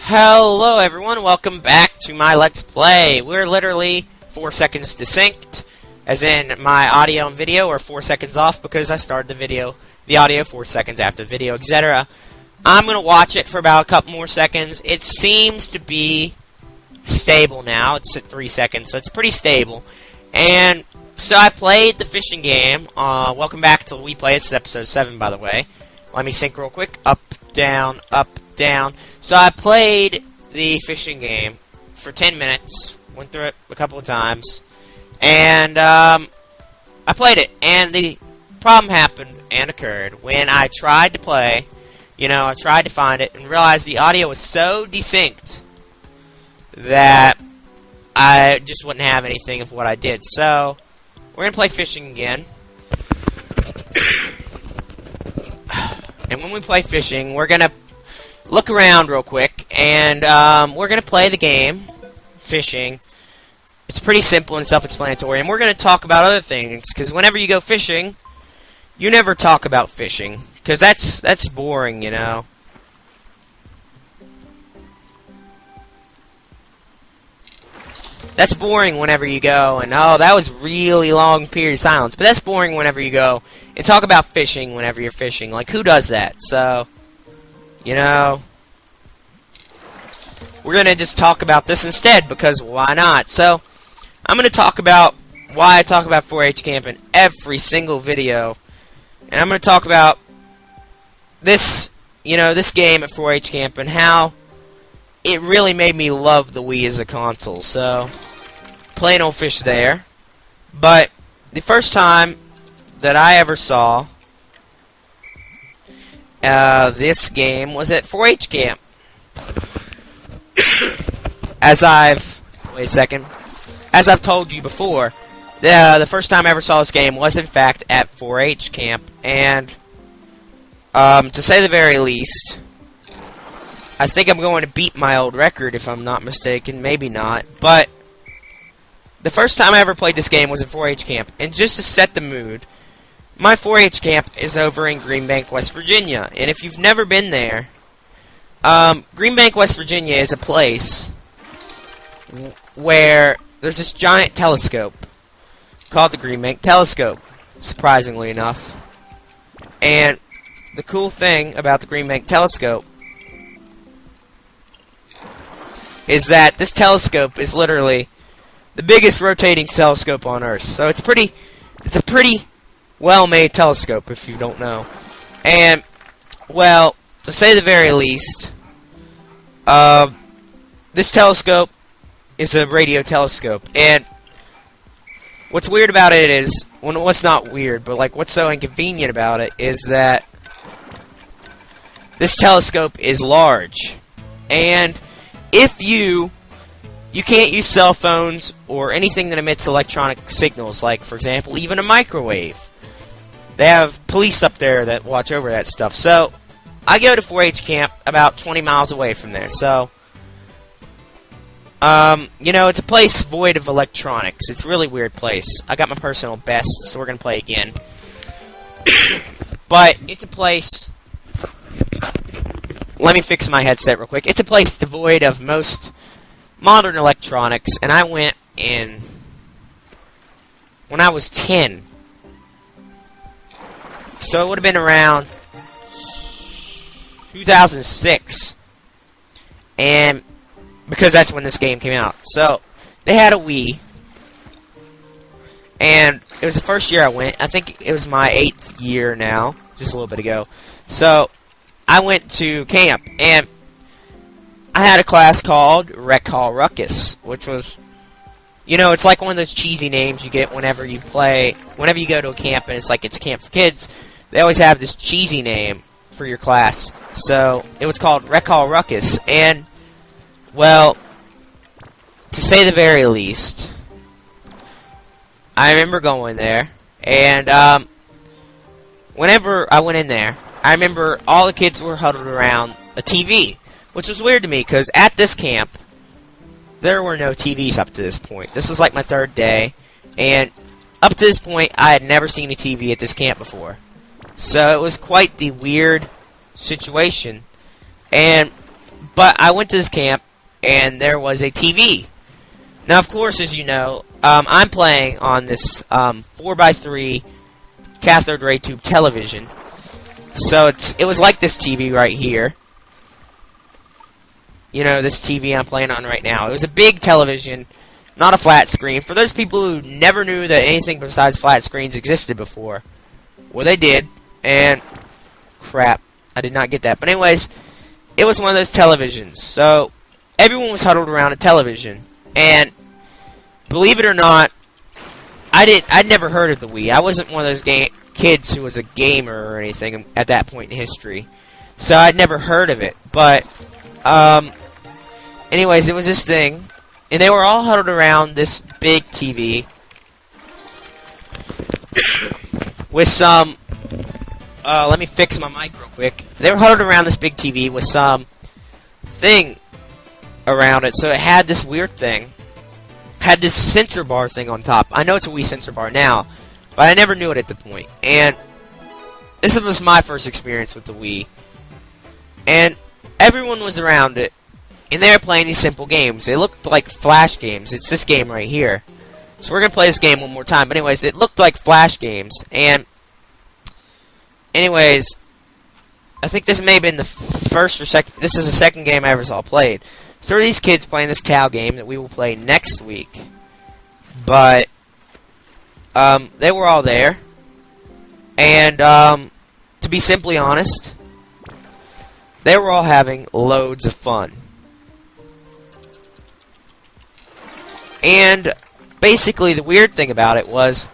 Hello everyone, welcome back to my Let's Play. We're literally 4 seconds desynced, as in my audio and video are 4 seconds off because I started the audio 4 seconds after the video, etc. I'm going to watch it for about a couple more seconds. It seems to be stable now. It's at 3 seconds, so it's pretty stable. And so I played the fishing game. Welcome back to We Play. This is episode 7, by the way. Let me sync real quick. Up, down, up, down. So I played the fishing game for 10 minutes. Went through it a couple of times. And I played it. And the problem happened and occurred when I tried to play. I tried to find it and realized the audio was so desynced that I just wouldn't have anything of what I did. So we're going to play fishing again. And when we play fishing, we're going to look around real quick, and we're going to play the game, fishing. It's pretty simple and self-explanatory, and we're going to talk about other things, because whenever you go fishing, you never talk about fishing, because that's boring, That's boring whenever you go, and oh, that was really long period of silence, but that's boring whenever you go and talk about fishing whenever you're fishing. Like, who does that? So, we're going to just talk about this instead, because why not? So, I'm going to talk about why I talk about 4-H camp in every single video, and I'm going to talk about this, this game at 4-H camp and how it really made me love the Wii as a console. So, play no fish there. But the first time that I ever saw this game was at 4-H camp. As I've told you before, the first time I ever saw this game was in fact at 4-H camp, and to say the very least, I think I'm going to beat my old record if I'm not mistaken, maybe not, but the first time I ever played this game was at 4-H camp, and just to set the mood, my 4-H camp is over in Green Bank, West Virginia, and if you've never been there, Green Bank, West Virginia is a place where there's this giant telescope called the Green Bank Telescope, surprisingly enough, and the cool thing about the Green Bank Telescope is that this telescope is literally the biggest rotating telescope on Earth. So it's a pretty well-made telescope, if you don't know. And, well, to say the very least, this telescope is a radio telescope. And what's weird about it is, well, what's not weird, but like what's so inconvenient about it is that this telescope is large. And if you can't use cell phones or anything that emits electronic signals, like, for example, even a microwave. They have police up there that watch over that stuff. So, I go to 4-H camp about 20 miles away from there. So, it's a place void of electronics. It's a really weird place. I got my personal best, so we're going to play again. But, it's a place... Let me fix my headset real quick. It's a place devoid of most modern electronics, and I went in when I was 10. So it would have been around 2006. And because that's when this game came out. So they had a Wii. And it was the first year I went. I think it was my 8th year now, just a little bit ago. So I went to camp, and I had a class called Rec Hall Ruckus, which was, it's like one of those cheesy names you get whenever you go to a camp, and it's a camp for kids. They always have this cheesy name for your class. So, it was called Rec Hall Ruckus, and, well, to say the very least, I remember going there, and, whenever I went in there, I remember all the kids were huddled around a TV, which was weird to me, because at this camp, there were no TVs up to this point. This was like my 3rd day, and up to this point, I had never seen a TV at this camp before. So it was quite the weird situation. But I went to this camp, and there was a TV. Now, of course, as you know, I'm playing on this 4x3 cathode ray tube television. So it was like this TV right here. You know, this TV I'm playing on right now. It was a big television, not a flat screen. For those people who never knew that anything besides flat screens existed before, well, they did. And crap, I did not get that. But anyways, it was one of those televisions. So everyone was huddled around a television. And believe it or not, I'd never heard of the Wii. I wasn't one of those kids who was a gamer or anything at that point in history. So I'd never heard of it. But anyways, it was this thing, and they were all huddled around this big TV with some, let me fix my mic real quick. They were huddled around this big TV with some thing around it, so it had this weird thing. Had this sensor bar thing on top. I know it's a Wii sensor bar now, but I never knew it at the point. And this was my first experience with the Wii. And everyone was around it, and they were playing these simple games. They looked like Flash games. It's this game right here. So we're going to play this game one more time. But anyways, it looked like Flash games. And anyways, I think this may have been the first or second. This is the second game I ever saw played. So there are these kids playing this cow game that we will play next week. But they were all there. And to be simply honest, they were all having loads of fun. And basically the weird thing about it was,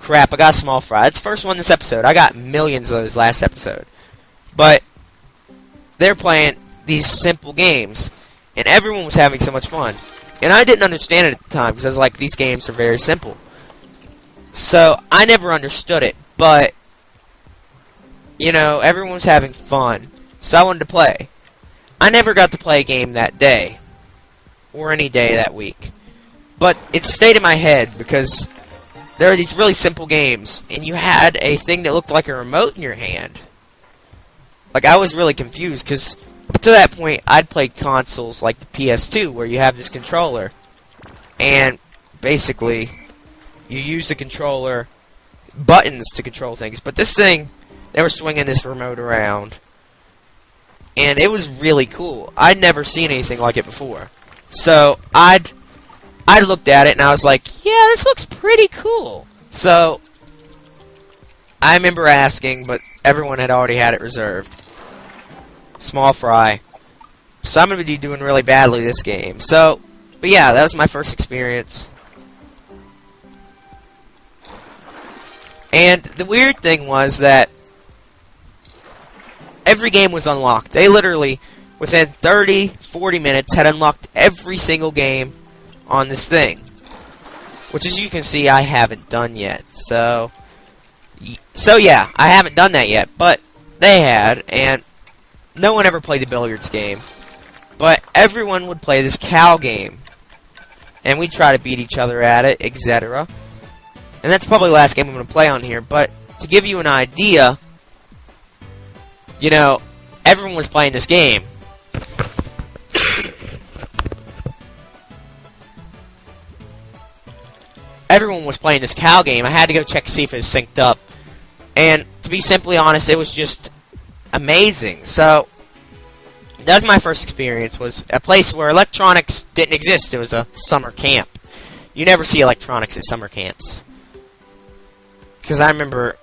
crap, I got a small fry. It's the first one this episode. I got millions of those last episode. But they're playing these simple games, and everyone was having so much fun. And I didn't understand it at the time, because I was like, these games are very simple. So I never understood it, but you know, everyone was having fun. So I wanted to play. I never got to play a game that day, or any day that week. But it stayed in my head because there are these really simple games, and you had a thing that looked like a remote in your hand. Like, I was really confused, because up to that point, I'd played consoles like the PS2, where you have this controller, and basically, you use the controller buttons to control things. But this thing, they were swinging this remote around, and it was really cool. I'd never seen anything like it before. So, I looked at it, and I was like, yeah, this looks pretty cool. So, I remember asking, but everyone had already had it reserved. Small fry. So, I'm going to be doing really badly this game. So, but yeah, that was my first experience. And the weird thing was that every game was unlocked. They literally, within 30, 40 minutes, had unlocked every single game on this thing. Which, as you can see, I haven't done yet. So yeah, I haven't done that yet. But they had, and no one ever played the billiards game. But everyone would play this cow game. And we'd try to beat each other at it, etc. And that's probably the last game I'm going to play on here. But to give you an idea, you know, everyone was playing this game. Everyone was playing this cow game. I had to go check to see if it was synced up. And to be simply honest, it was just amazing. So, that was my first experience, was a place where electronics didn't exist. It was a summer camp. You never see electronics at summer camps. Because I remember,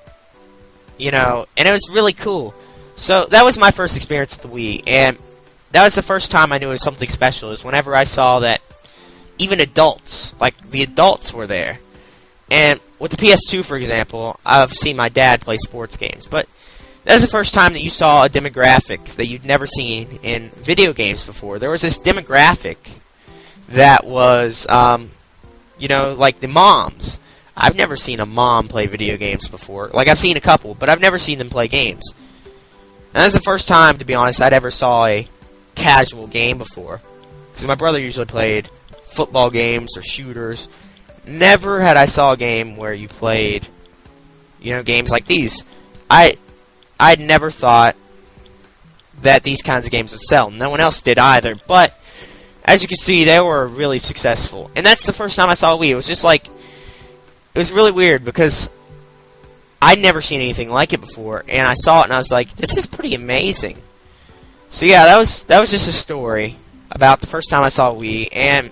you know, and it was really cool. So, that was my first experience with the Wii, and that was the first time I knew it was something special, is whenever I saw that even adults, like, the adults were there. And with the PS2, for example, I've seen my dad play sports games, but that was the first time that you saw a demographic that you'd never seen in video games before. There was this demographic that was, you know, like the moms. I've never seen a mom play video games before. Like, I've seen a couple, but I've never seen them play games. And that's the first time, to be honest, I'd ever saw a casual game before. Because my brother usually played football games or shooters. Never had I saw a game where you played, you know, games like these. I'd never thought that these kinds of games would sell. No one else did either, but as you can see, they were really successful. And that's the first time I saw a Wii. It was just like, it was really weird because I'd never seen anything like it before, and I saw it and I was like, this is pretty amazing. So yeah, that was just a story about the first time I saw a Wii, and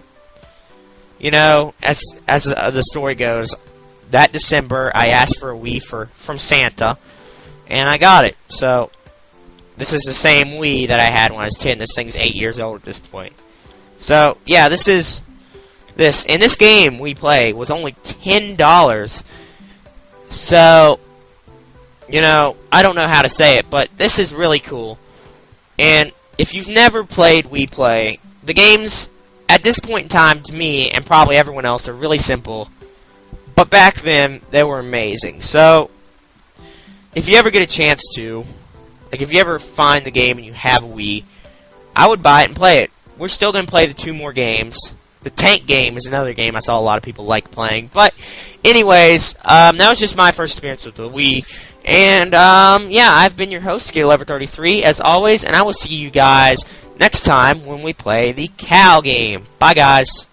you know, as the story goes, that December I asked for a Wii from Santa, and I got it. So this is the same Wii that I had when I was 10. This thing's 8 years old at this point. So yeah, this is this. And this game we play was only $10. So, you know, I don't know how to say it, but this is really cool. And if you've never played Wii Play, the games at this point in time, to me, and probably everyone else, are really simple. But back then, they were amazing. So, if you ever get a chance to, like if you ever find the game and you have a Wii, I would buy it and play it. We're still going to play the 2 more games. The tank game is another game I saw a lot of people like playing. But, anyways, that was just my first experience with the Wii. And, yeah, I've been your host, ScaleLover33, as always, and I will see you guys next time when we play the Cow game. Bye, guys.